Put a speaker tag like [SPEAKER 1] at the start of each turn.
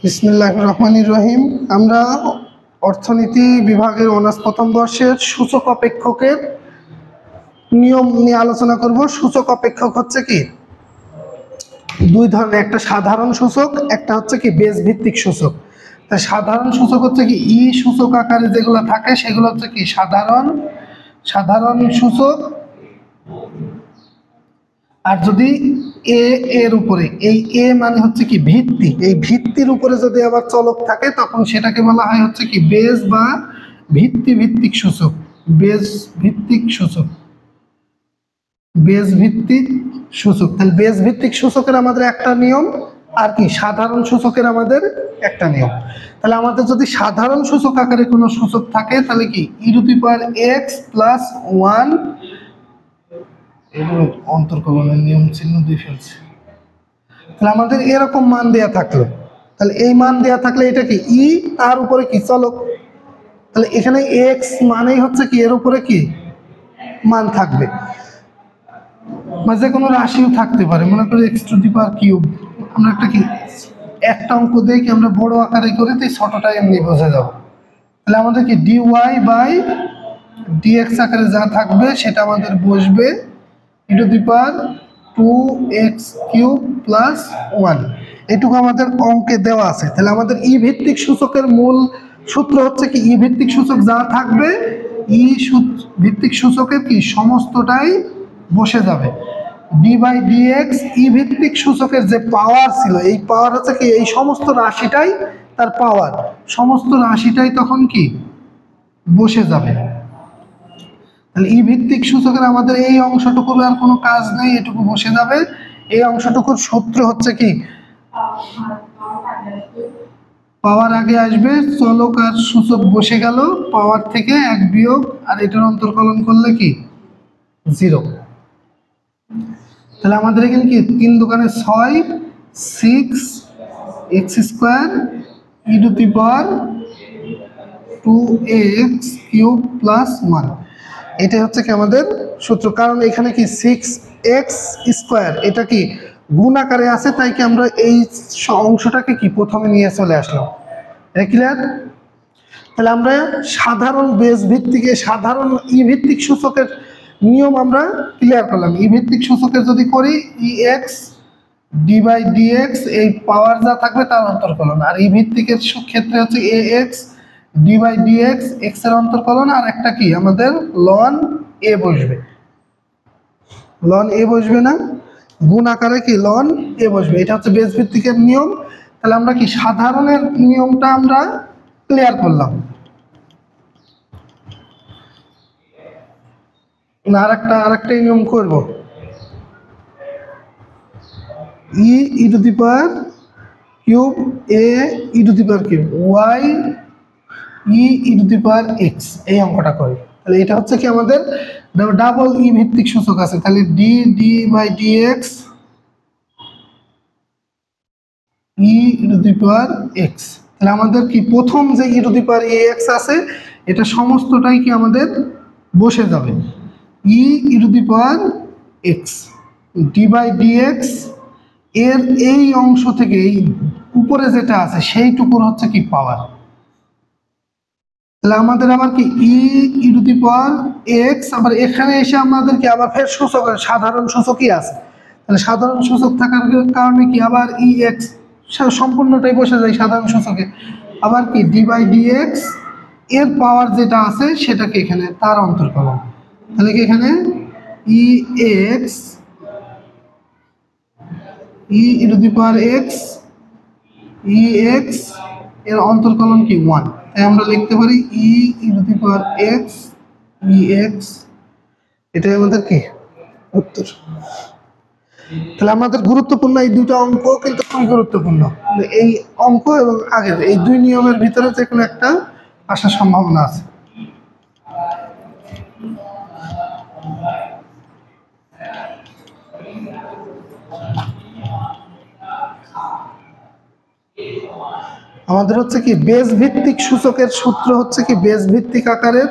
[SPEAKER 1] বিসমিল্লাহির রহমানির রহিম। আমরা অর্থনীতি বিভাগের অনার্স প্রথম বর্ষের সূচক অপেক্ষকের নিয়ম নিয়ে আলোচনা করব। সূচক অপেক্ষক হচ্ছে কি দুই ধরনের, একটা সাধারণ সূচক, একটা হচ্ছে কি বেস ভিত্তিক সূচক। তাই সাধারণ সূচক হচ্ছে কি ই সূচক আকারে যেগুলো থাকে সেগুলো হচ্ছে কি সাধারণ সূচক। আর যদি এর উপরে, এই এ মানে হচ্ছে কি ভিত্তি, এই ভিত্তির উপরে যদি আবার চলক থাকে তখন সেটাকে বলা হয় হচ্ছে কি বেস বা ভিত্তিক সূচক। বেস ভিত্তিক সূচক, বেস ভিত্তিক সূচক। তাহলে বেস ভিত্তিক সূচকের আমাদের একটা নিয়ম, আর কি সাধারণ সূচকের আমাদের একটা নিয়ম। তাহলে আমাদের যদি সাধারণ সূচক আকারে কোনো সূচক থাকে তাহলে কি e⁻x + 1, অন্তর্কলনের নিয়ম চিহ্ন দিয়ে ফেলছে। তাহলে আমাদের এরকম মান দেয়া থাকলো, তাহলে এই মান দেয়া থাকলে এটা কি ই, তার উপরে কি চলক। তাহলে এখানে এক্স মানেই হচ্ছে কি এর উপরে কি মান থাকবে, বা যে কোনো রাশিও থাকতে পারে। মনে করি x⁻³ আমরা একটা অঙ্ক দিয়ে কি আমরা বড় আকারে করে দিই, ছোটটা এমনি বোঝা যাবে। তাহলে আমাদের কি dy/dx আকারে যা থাকবে সেটা আমাদের বসবে e⁻2x³ + 1। এটুকু আমাদের অঙ্কে দেওয়া আছে। তাহলে আমাদের ই ভিত্তিক সূচকের মূল সূত্র হচ্ছে কি ই ভিত্তিক সূচক যা থাকবে ই ভিত্তিক সূচকের কি সমস্তটাই বসে যাবে d/dx। ই ভিত্তিক সূচকের যে পাওয়ার ছিল, এই পাওয়ার হচ্ছে কি এই সমস্ত রাশিটাই তার পাওয়ার, সমস্ত রাশিটাই তখন কি বসে যাবে। তাহলে ই ভিত্তিক সূচকের আমাদের এই অংশটুকুর আর কোনো কাজ নেই, এটুকু বসে যাবে। এই অংশটুকুর সূত্র হচ্ছে কি পাওয়ার আগে আসবে, চলক আর সূচক বসে গেল, পাওয়ার থেকে 1 বিয়োগ, আর এটার অন্তর্কলন করলে কি 0। তাহলে আমাদের এখানে কি 3 দোকানে 6, 6 x² e⁻2x³ + 1। এটা হচ্ছে কি আমাদের সূত্র। কারণ এখানে কি 6x², এটা কি গুণ আকারে আছে, তাই কি আমরা এই অংশটাকে কি প্রথমে নিয়ে চলে আসলাম। এটা ক্লিয়ার? তাহলে আমরা সাধারণ বেস ভিত্তিক, সাধারণ ই ভিত্তিক সূচকের নিয়ম আমরা ক্লিয়ার করলাম। ই ভিত্তিক সূচকের যদি করি ex d/dx, এই পাওয়ার যা থাকবে তার অন্তর্কলন। আর ই ভিত্তিকের ক্ষেত্রে হচ্ছে ax d/dx, x এর অন্তর্কলন, আর একটা কি আমাদের ln a বসবে। ln a বসবে না, গুণ আকারে কি ln a বসবে। এটা হচ্ছে বেস ভিত্তিকের নিয়ম। তাহলে আমরা কি সাধারণের নিয়মটা আমরা ক্লিয়ার করলাম। না আরেকটা নিয়ম করব, e⁻³ a e⁻³ y e⁻x, এই অঙ্কটা করি। তাহলে এটা হচ্ছে কি আমাদের ডাবল ই ভিত্তিক সূচক আছে। তাহলে d/dx e⁻x। তাহলে আমাদের কি প্রথম যে e⁻x আছে এটা সমস্তটাই কি আমাদের বসে যাবে e⁻x d/dx। এর এই অংশ থেকে এই উপরে যেটা আছে সেইটুকুর হচ্ছে কি পাওয়ার। তাহলে আমাদের আবার কি e⁻x, আবার এখানে এসে আমাদের কি আবার ফের সূচক সাধারণ সূচকই আছে। তাহলে সাধারণ সূচক থাকার কারণে কি আবার ex সম্পূর্ণটাই বসে যায় সাধারণ সূচকে। আবার কি d/dx এর পাওয়ার যেটা আছে সেটাকে এখানে তার অন্তর্কলন। তাহলে কি এখানে ex ex এর অন্তর্কলন কি 1। তাই আমরা লিখতে পারি e⁻x ex, এটাই আমাদের কি উত্তর। তাহলে আমাদের গুরুত্বপূর্ণ এই দুটো অঙ্ক কিন্তু খুবই গুরুত্বপূর্ণ। এই অঙ্ক এবং আগের এই দুই নিয়মের ভিতরে যে কোনো একটা আসার সম্ভাবনা আছে। আমাদের হচ্ছে কি বেস ভিত্তিক সূচকের সূত্র হচ্ছে কি বেস ভিত্তিক আকারের